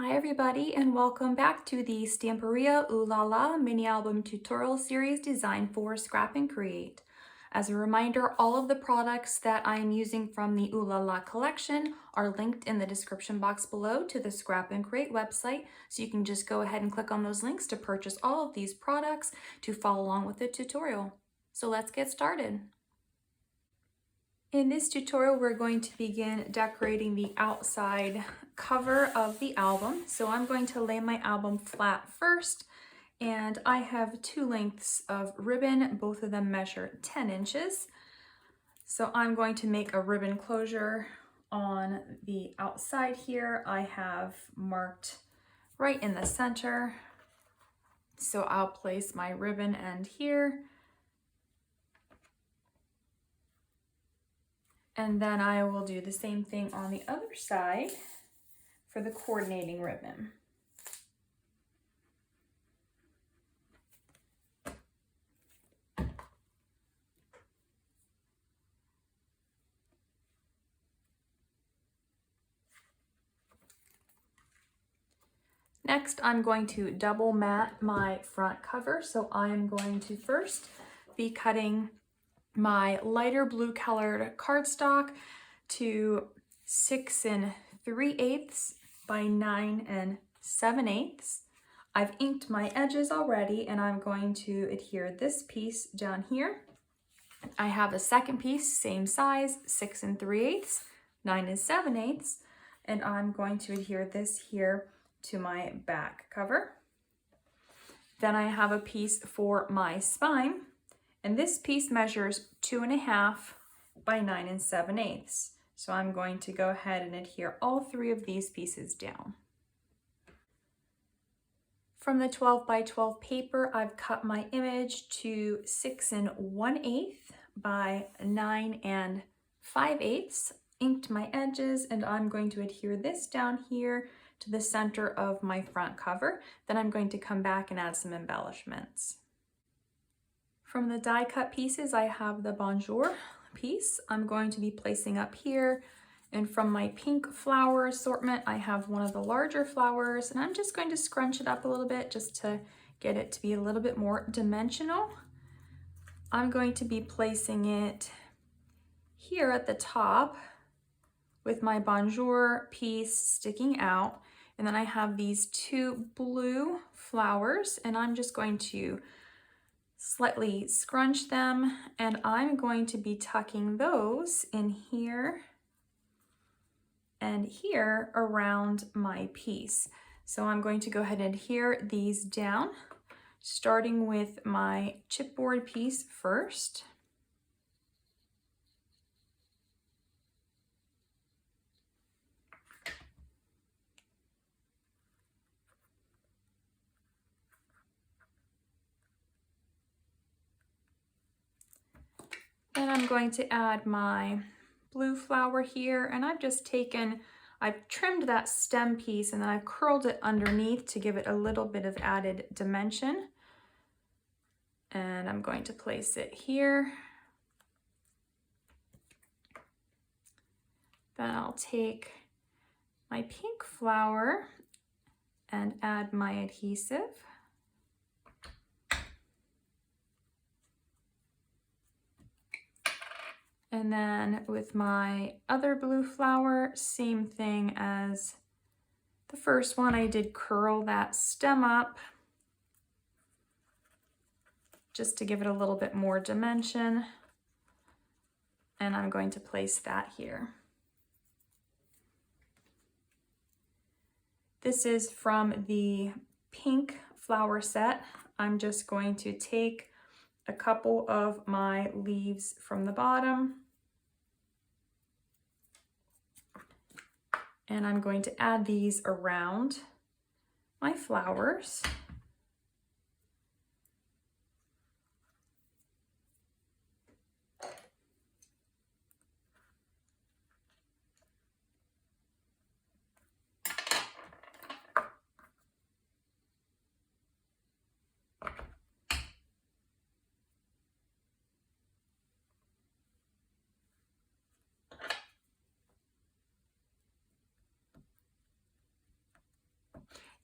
Hi everybody and welcome back to the Stamperia Ooh La La mini album tutorial series designed for Scrap and Create. As a reminder, all of the products that I'm using from the Ooh La La collection are linked in the description box below to the Scrap and Create website, so you can just go ahead and click on those links to purchase all of these products to follow along with the tutorial. So let's get started. In this tutorial, we're going to begin decorating the outside cover of the album. So I'm going to lay my album flat first, and I have two lengths of ribbon. Both of them measure 10 inches. So I'm going to make a ribbon closure on the outside here. I have marked right in the center. So I'll place my ribbon end here. And then I will do the same thing on the other side for the coordinating ribbon. Next, I'm going to double mat my front cover. So I am going to first be cutting my lighter blue colored cardstock to 6 3/8 by 9 7/8. I've inked my edges already, and I'm going to adhere this piece down here. I have a second piece, same size, 6 3/8, 9 7/8, and I'm going to adhere this here to my back cover. Then I have a piece for my spine, and this piece measures 2.5 by 9 7/8. So I'm going to go ahead and adhere all three of these pieces down. From the 12 by 12 paper, I've cut my image to 6 1/8 by 9 5/8, inked my edges, and I'm going to adhere this down here to the center of my front cover. Then I'm going to come back and add some embellishments. From the die cut pieces, I have the Bonjour piece I'm going to be placing up here. And from my pink flower assortment, I have one of the larger flowers, and I'm just going to scrunch it up a little bit just to get it to be a little bit more dimensional. I'm going to be placing it here at the top with my Bonjour piece sticking out. And then I have these two blue flowers, and I'm just going to slightly scrunch them, and I'm going to be tucking those in here and here around my piece. So I'm going to go ahead and adhere these down, starting with my chipboard piece first. Then I'm going to add my blue flower here, and I've trimmed that stem piece and then I've curled it underneath to give it a little bit of added dimension. And I'm going to place it here. Then I'll take my pink flower and add my adhesive. And then with my other blue flower, same thing as the first one, I did curl that stem up just to give it a little bit more dimension. And I'm going to place that here. This is from the pink flower set. I'm just going to take a couple of my leaves from the bottom, and I'm going to add these around my flowers.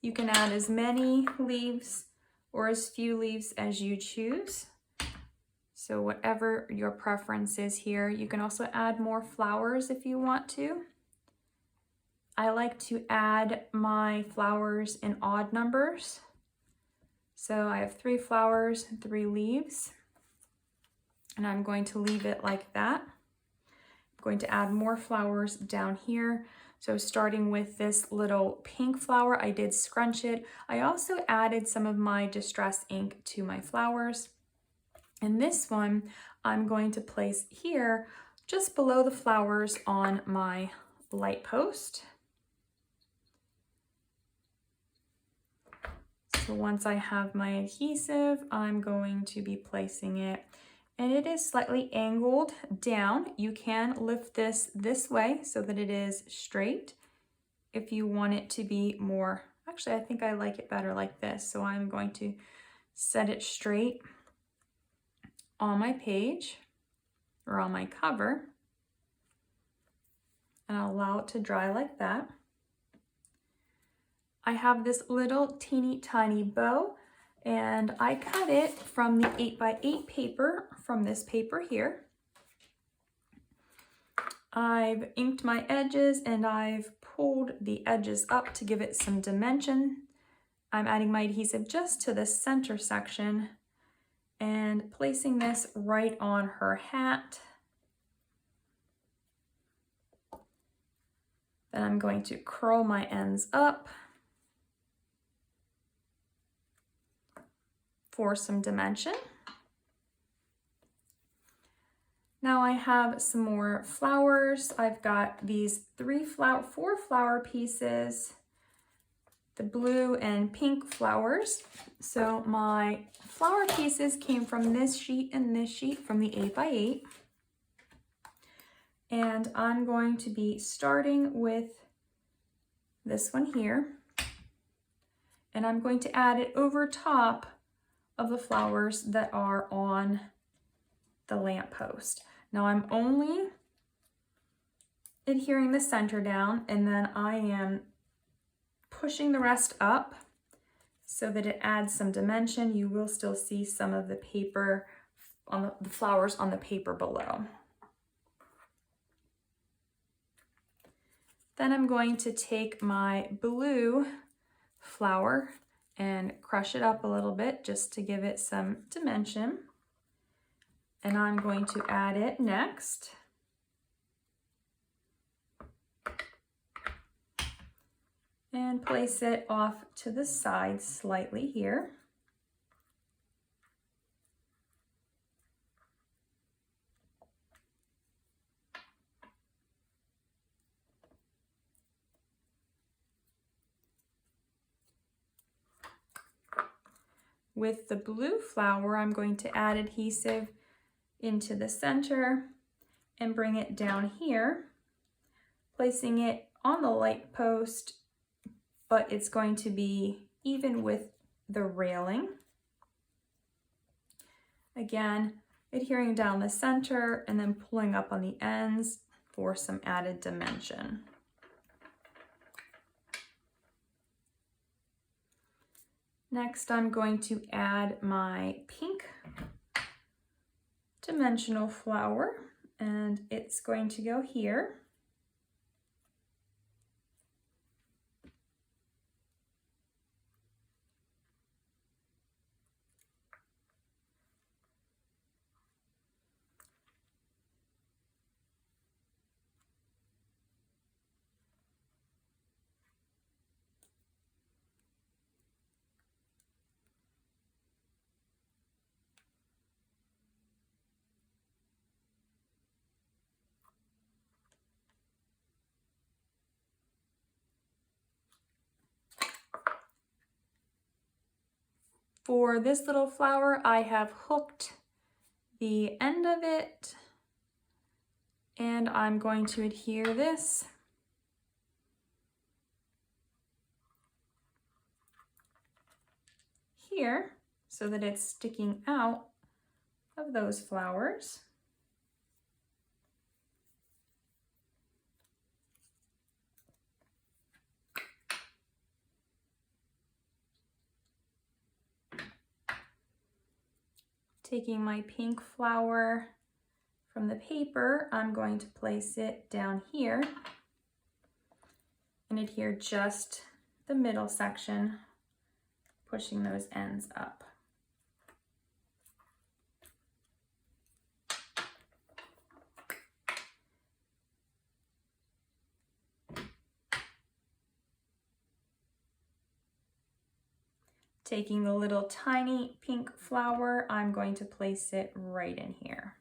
You can add as many leaves or as few leaves as you choose. So whatever your preference is here. You can also add more flowers if you want to. I like to add my flowers in odd numbers. So I have 3 flowers and 3 leaves, and I'm going to leave it like that. I'm going to add more flowers down here. So starting with this little pink flower, I did scrunch it. I also added some of my distress ink to my flowers. And this one I'm going to place here just below the flowers on my light post. So once I have my adhesive, I'm going to be placing it, and it is slightly angled down. You can lift this way so that it is straight. If you want it to be more, actually I think I like it better like this. So I'm going to set it straight on my page or on my cover, and I'll allow it to dry like that. I have this little teeny tiny bow, and I cut it from the 8x8 paper, from this paper here. I've inked my edges and I've pulled the edges up to give it some dimension. I'm adding my adhesive just to the center section and placing this right on her hat. Then I'm going to curl my ends up for some dimension. Now I have some more flowers. I've got these 4 flower pieces, the blue and pink flowers. So my flower pieces came from this sheet and this sheet from the 8x8. And I'm going to be starting with this one here. And I'm going to add it over top of the flowers that are on the lamppost. Now I'm only adhering the center down, and then I am pushing the rest up so that it adds some dimension. You will still see some of the paper on the flowers on the paper below. Then I'm going to take my blue flower and crush it up a little bit just to give it some dimension. And I'm going to add it next. And place it off to the side slightly here. With the blue flower, I'm going to add adhesive into the center and bring it down here, placing it on the light post, but it's going to be even with the railing. Again, adhering down the center and then pulling up on the ends for some added dimension. Next, I'm going to add my pink dimensional flower, and it's going to go here. For this little flower, I have hooked the end of it, and I'm going to adhere this here so that it's sticking out of those flowers. Taking my pink flower from the paper, I'm going to place it down here and adhere just the middle section, pushing those ends up. Taking the little tiny pink flower, I'm going to place it right in here.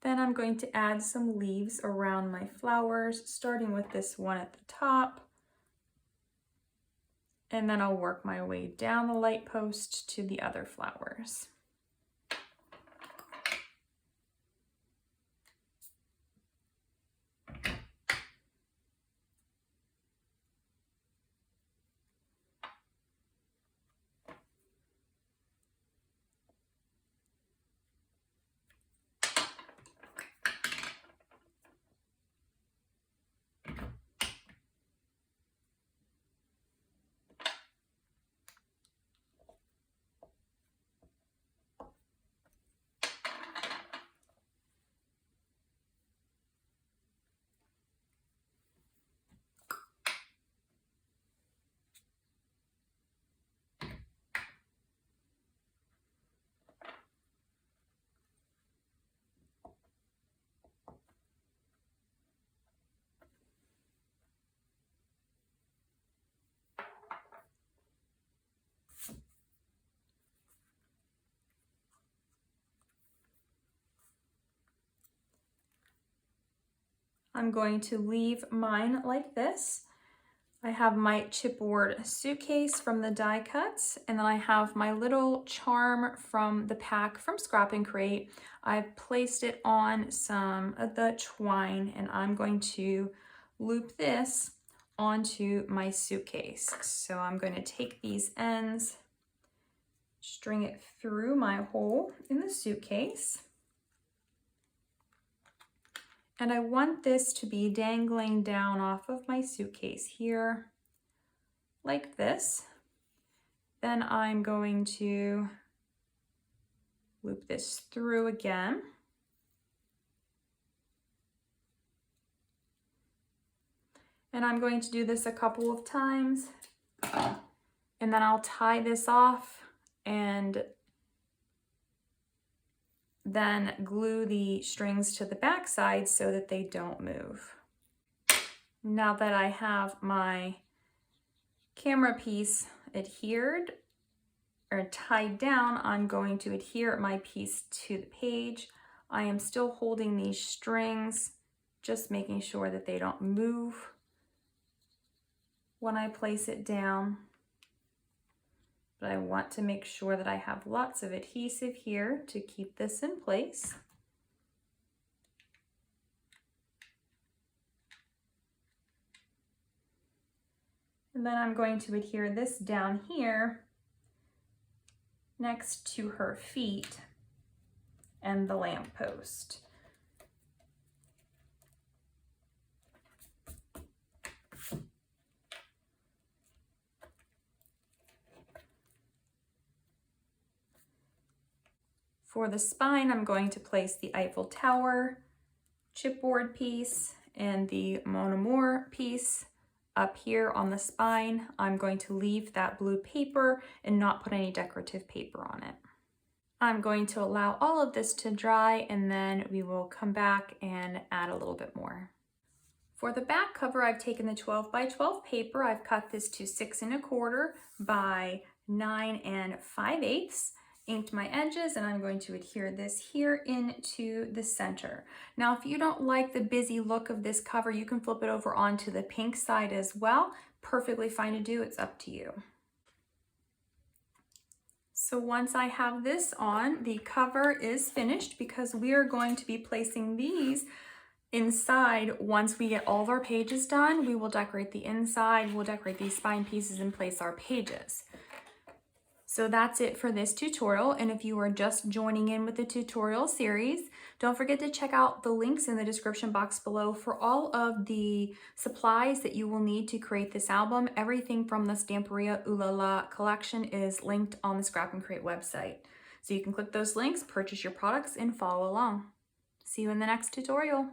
Then I'm going to add some leaves around my flowers, starting with this one at the top. And then I'll work my way down the light post to the other flowers. I'm going to leave mine like this. I have my chipboard suitcase from the die cuts, and then I have my little charm from the pack from Scrap and Crate. I've placed it on some of the twine, and I'm going to loop this onto my suitcase. So I'm going to take these ends, string it through my hole in the suitcase. And I want this to be dangling down off of my suitcase here, like this. Then I'm going to loop this through again. And I'm going to do this a couple of times. And then I'll tie this off and then glue the strings to the back side so that they don't move. Now that I have my camera piece adhered or tied down, I'm going to adhere my piece to the page. I am still holding these strings, just making sure that they don't move when I place it down. But I want to make sure that I have lots of adhesive here to keep this in place. And then I'm going to adhere this down here next to her feet and the lamppost. For the spine, I'm going to place the Eiffel Tower chipboard piece and the Mon Amour piece up here on the spine. I'm going to leave that blue paper and not put any decorative paper on it. I'm going to allow all of this to dry, and then we will come back and add a little bit more. For the back cover, I've taken the 12 by 12 paper. I've cut this to 6 1/4 by 9 5/8. Inked my edges, and I'm going to adhere this here into the center. Now, if you don't like the busy look of this cover, you can flip it over onto the pink side as well. Perfectly fine to do, it's up to you. So once I have this on, the cover is finished because we are going to be placing these Inside, once we get all of our pages done, we will decorate the inside, we'll decorate these spine pieces and place our pages. So that's it for this tutorial, and if you are just joining in with the tutorial series, don't forget to check out the links in the description box below for all of the supplies that you will need to create this album. Everything from the Stamperia Ooh La La collection is linked on the Scrap and Create website. So you can click those links, purchase your products, and follow along. See you in the next tutorial.